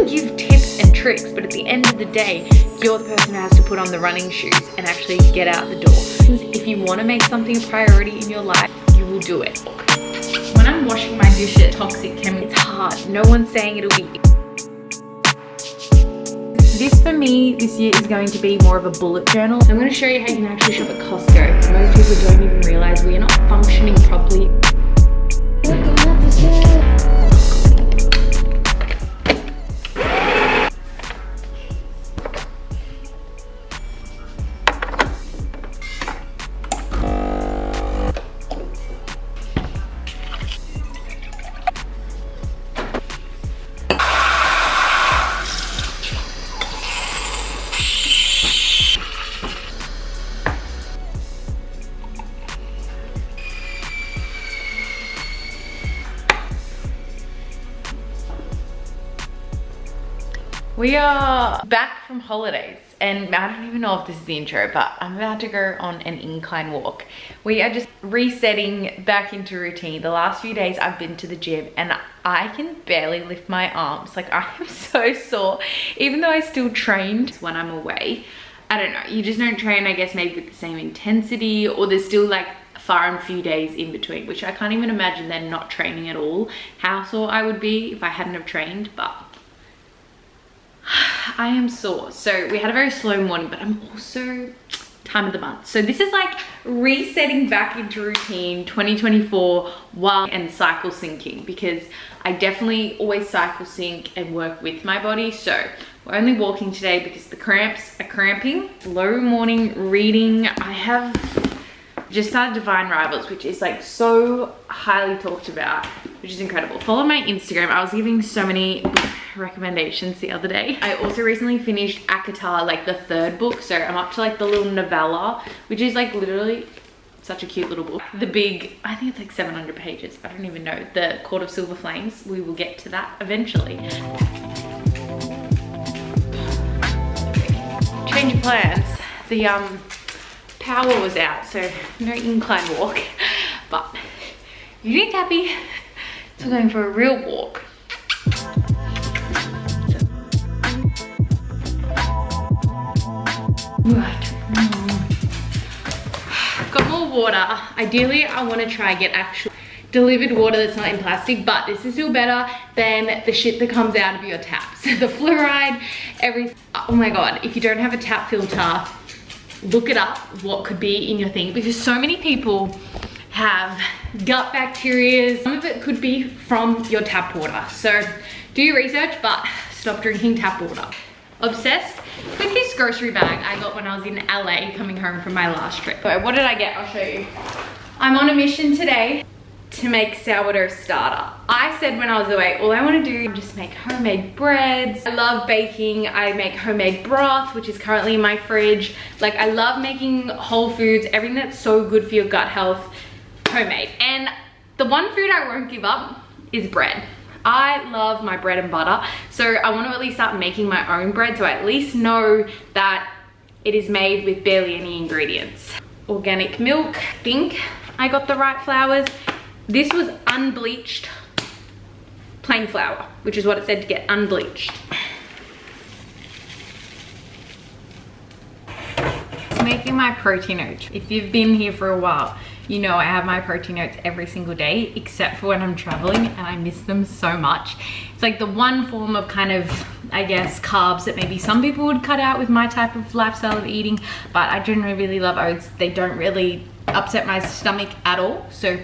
give tips and tricks, but at the end of the day, you're the person who has to put on the running shoes and actually get out the door. If you want to make something a priority in your life, you will do it. When I'm washing my dishes, toxic chemicals, it's hard. No one's saying it'll be. This for me this year is going to be more of a bullet journal. I'm going to show you how you can actually shop at Costco. Most people don't even realize we are not functioning properly. We are back from holidays and I don't even know if this is the intro, but I'm about to go on an incline walk. We are just resetting back into routine. The last few days I've been to the gym and I can barely lift my arms. Like I am so sore, even though I still trained when I'm away. I don't know, you just don't train, I guess, maybe with the same intensity, or there's still like far and few days in between, which I can't even imagine then not training at all, how sore I would be if I hadn't have trained. But I am sore. So we had a very slow morning, but I'm also time of the month. So this is like resetting back into routine 2024 and cycle syncing, because I definitely always cycle sync and work with my body. So we're only walking today because the cramps are cramping. Low morning reading. I have just started Divine Rivals, which is like so highly talked about, which is incredible. Follow my Instagram. I was giving so many book recommendations the other day. I also recently finished Akatar, like the 3rd book. So I'm up to like the little novella, which is like literally such a cute little book. The big, I think it's like 700 pages. I don't even know. The Court of Silver Flames. We will get to that eventually. Change of plans. The power was out, so no incline walk, but you did happy, so we're going for a real walk. Got more water. Ideally I want to try get actual delivered water that's not in plastic, but this is still better than the shit that comes out of your taps. The fluoride, everything. Oh my god, if you don't have a tap filter, look it up what could be in your thing, because so many people have gut bacteria. Some of it could be from your tap water. So do your research, but stop drinking tap water. Obsessed with this grocery bag I got when I was in LA coming home from my last trip. So what did I get? I'll show you. I'm on a mission today to make sourdough starter. I said when I was away, all I want to do is just make homemade breads. I love baking. I make homemade broth, which is currently in my fridge. Like I love making whole foods, everything that's so good for your gut health, homemade. And the one food I won't give up is bread. I love my bread and butter. So I want to at least start making my own bread, so I at least know that it is made with barely any ingredients. Organic milk. I think I got the right flours. This was unbleached plain flour, which is what it said to get, unbleached. Making my protein oats. If you've been here for a while, you know I have my protein oats every single day, except for when I'm traveling, and I miss them so much. It's like the one form of kind of, I guess, carbs that maybe some people would cut out with my type of lifestyle of eating, but I generally really love oats. They don't really upset my stomach at all, so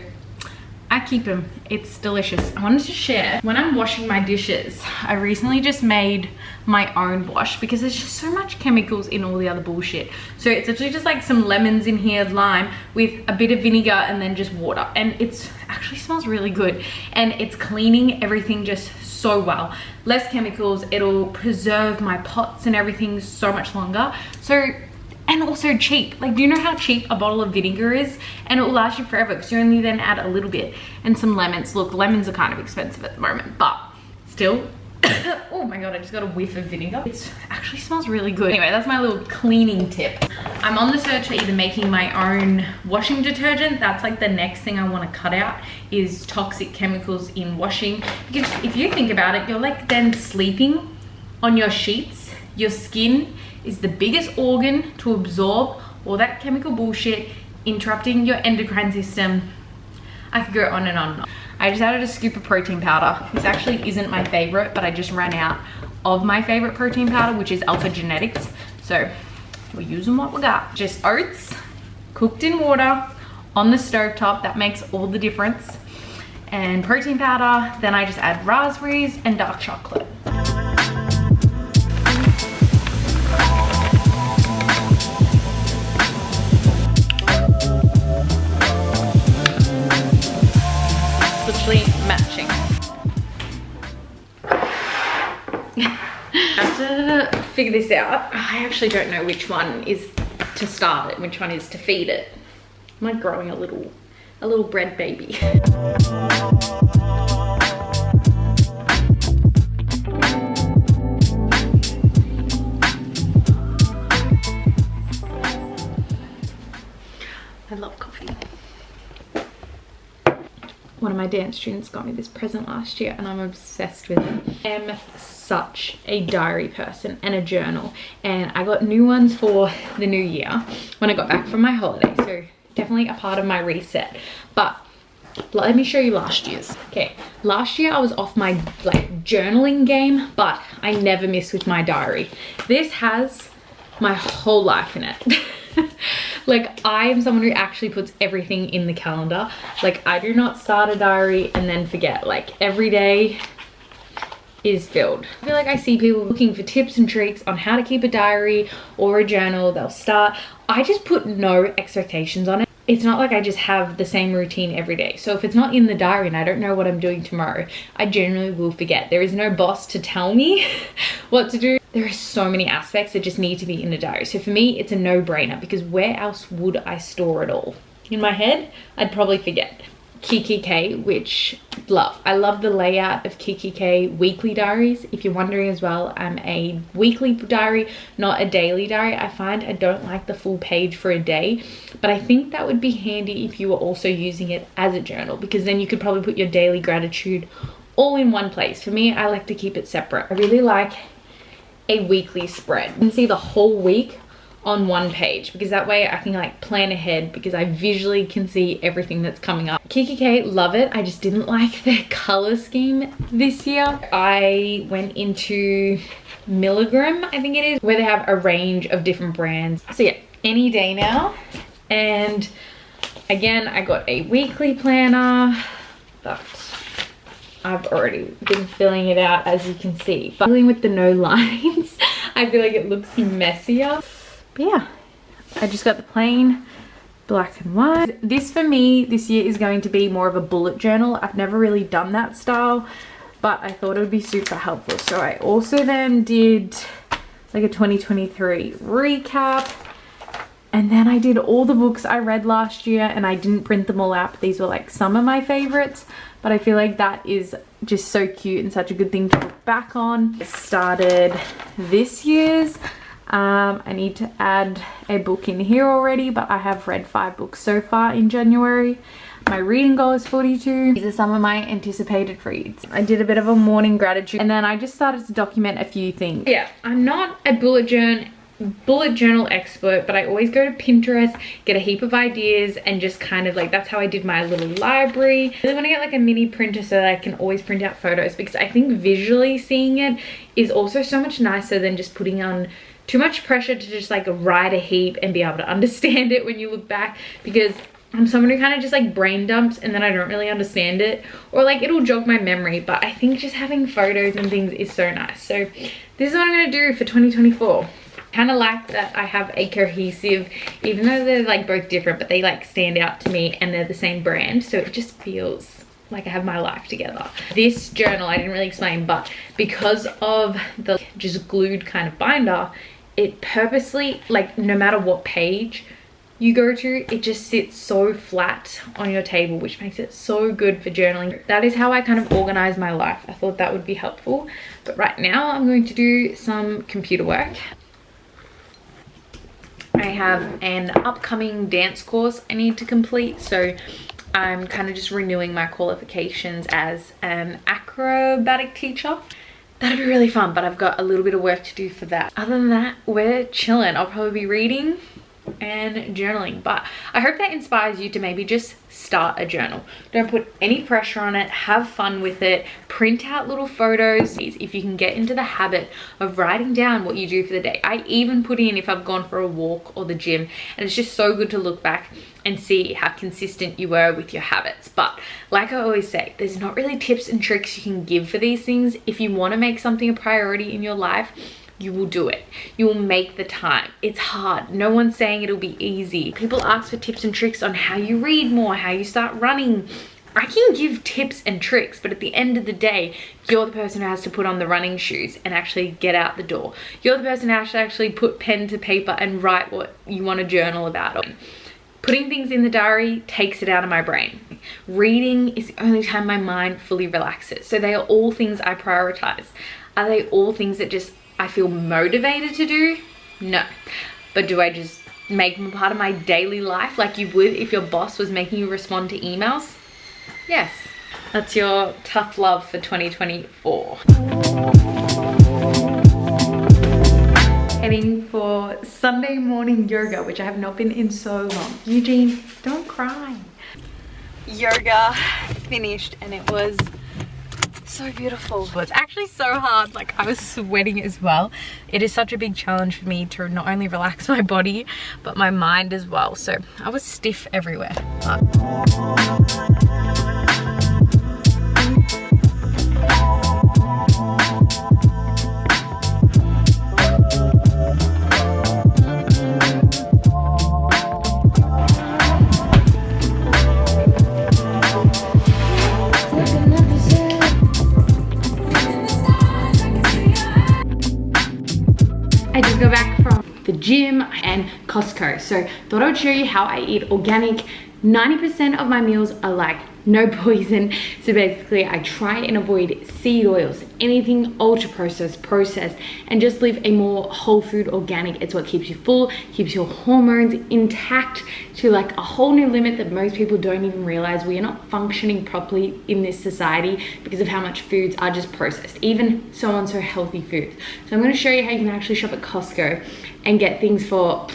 I keep them. It's delicious. I wanted to share, when I'm washing my dishes, I recently just made my own wash because there's just so much chemicals in all the other bullshit. So it's actually just like some lemons in here, lime, with a bit of vinegar and then just water. And it's actually smells really good. And it's cleaning everything just so well. Less chemicals, it'll preserve my pots and everything so much longer. So, and also cheap. Like, do you know how cheap a bottle of vinegar is? And it will last you forever because you only then add a little bit. And some lemons. Look, lemons are kind of expensive at the moment, but still. Oh my god, I just got a whiff of vinegar. It actually smells really good. Anyway, that's my little cleaning tip. I'm on the search for either making my own washing detergent. That's like the next thing I want to cut out, is toxic chemicals in washing. Because if you think about it, you're like then sleeping on your sheets. Your skin is the biggest organ to absorb all that chemical bullshit, interrupting your endocrine system. I could go on and on and on. I just added a scoop of protein powder. This actually isn't my favorite, but I just ran out of my favorite protein powder, which is Alpha Genetics. So we're using what we got. Just oats cooked in water on the stovetop. That makes all the difference. And protein powder. Then I just add raspberries and dark chocolate. Literally matching. I have to figure this out. I actually don't know which one is to start it, which one is to feed it. I'm like growing a little bread baby. I love coffee. One of my dance students got me this present last year and I'm obsessed with it. I am such a diary person and a journal, and I got new ones for the new year when I got back from my holiday, so definitely a part of my reset. But let me show you last year's. Okay, last year I was off my like journaling game, but I never miss with my diary. This has my whole life in it. Like, I am someone who actually puts everything in the calendar. Like, I do not start a diary and then forget. Like, every day is filled. I feel like I see people looking for tips and tricks on how to keep a diary or a journal. They'll start. I just put no expectations on it. It's not like I just have the same routine every day. So if it's not in the diary and I don't know what I'm doing tomorrow, I generally will forget. There is no boss to tell me what to do. There are so many aspects that just need to be in a diary. So for me, it's a no-brainer, because where else would I store it all? In my head, I'd probably forget. Kikki.K, which love. I love the layout of Kikki.K weekly diaries. If you're wondering as well, I'm a weekly diary, not a daily diary. I find I don't like the full page for a day, but I think that would be handy if you were also using it as a journal, because then you could probably put your daily gratitude all in one place. For me, I like to keep it separate. I really like a weekly spread. You can see the whole week on one page, because that way I can like plan ahead, because I visually can see everything that's coming up. Kikki.K, love it. I just didn't like their color scheme this year. I went into Milligram, I think it is, where they have a range of different brands. So yeah, any day now. And again, I got a weekly planner, but I've already been filling it out, as you can see. But dealing with the no lines, I feel like it looks messier. But yeah, I just got the plain black and white. This for me this year is going to be more of a bullet journal. I've never really done that style, but I thought it would be super helpful. So I also then did like a 2023 recap. And then I did all the books I read last year, and I didn't print them all out. These were like some of my favorites, but I feel like that is just so cute and such a good thing to look back on. I started this year's. I need to add a book in here already, but I have read 5 books so far in January. My reading goal is 42. These are some of my anticipated reads. I did a bit of a morning gratitude, and then I just started to document a few things. Yeah, I'm not a bullet journal expert, but I always go to Pinterest, get a heap of ideas, and just kind of like, that's how I did my little library. I really want to get like a mini printer so that I can always print out photos, because I think visually seeing it is also so much nicer than just putting on too much pressure to just like write a heap and be able to understand it when you look back, because I'm someone who kind of just like brain dumps and then I don't really understand it, or like it'll jog my memory. But I think just having photos and things is so nice. So this is what I'm going to do for 2024. Kind of like that I have a cohesive, even though they're like both different, but they like stand out to me and they're the same brand, so it just feels like I have my life together. This journal I didn't really explain, but because of the just glued kind of binder, it purposely, like, no matter what page you go to, it just sits so flat on your table, which makes it so good for journaling. That is how I kind of organize my life. I thought that would be helpful. But right now I'm going to do some computer work. I have an upcoming dance course I need to complete, so I'm kind of just renewing my qualifications as an acrobatic teacher. that'd be really fun, but I've got a little bit of work to do for that. Other than that, we're chilling. I'll probably be reading and journaling, but I hope that inspires you to maybe just start a journal. Don't put any pressure on it, have fun with it, print out little photos. If you can get into the habit of writing down what you do for the day. I even put in if I've gone for a walk or the gym, and it's just so good to look back and see how consistent you were with your habits. But like I always say, there's not really tips and tricks you can give for these things. If you want to make something a priority in your life, you will do it. You will make the time. It's hard. No one's saying it'll be easy. People ask for tips and tricks on how you read more, how you start running. I can give tips and tricks, but at the end of the day, you're the person who has to put on the running shoes and actually get out the door. You're the person who has to actually put pen to paper and write what you want to journal about. Putting things in the diary takes it out of my brain. Reading is the only time my mind fully relaxes. So they are all things I prioritize. Are they all things that just I feel motivated to do? No. But do I just make them a part of my daily life like you would if your boss was making you respond to emails? Yes. That's your tough love for 2024. Heading for Sunday morning yoga, which I have not been in so long. Eugene, don't cry. Yoga finished and it was so beautiful. It's actually so hard, like I was sweating as well. It is such a big challenge for me to not only relax my body but my mind as well, so I was stiff everywhere. I just got back from the gym and Costco, so thought I would show you how I eat organic. 90% of my meals are like no poison, so basically I try and avoid seed oils, anything ultra processed, and just live a more whole food organic. It's what keeps you full, keeps your hormones intact to like a whole new limit that most people don't even realize. We are not functioning properly in this society because of how much foods are just processed, even so healthy foods. So I'm going to show you how you can actually shop at Costco and get things for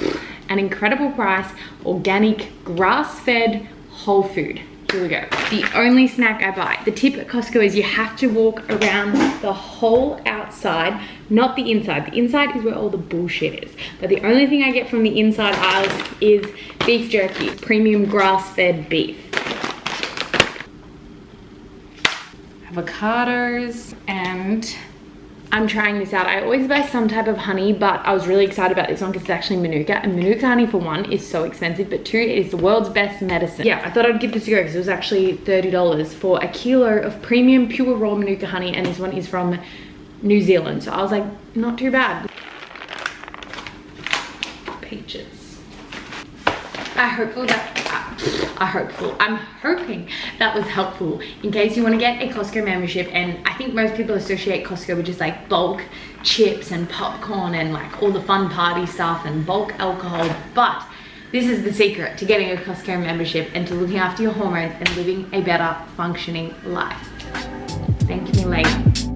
an incredible price, organic, grass-fed, whole food. Here we go. The only snack I buy. The tip at Costco is you have to walk around the whole outside, not the inside. The inside is where all the bullshit is. But the only thing I get from the inside aisles is beef jerky, premium grass-fed beef. Avocados, and I'm trying this out. I always buy some type of honey, but I was really excited about this one because it's actually Manuka. And Manuka honey, for one, is so expensive, but two, it is the world's best medicine. Yeah, I thought I'd give this a go because it was actually $30 for a kilo of premium pure raw Manuka honey, and this one is from New Zealand. So I was like, not too bad. Peaches. I'm hoping that was helpful in case you want to get a Costco membership. And I think most people associate Costco with just like bulk chips and popcorn and like all the fun party stuff and bulk alcohol, but this is the secret to getting a Costco membership and to looking after your hormones and living a better functioning life. Thank you later.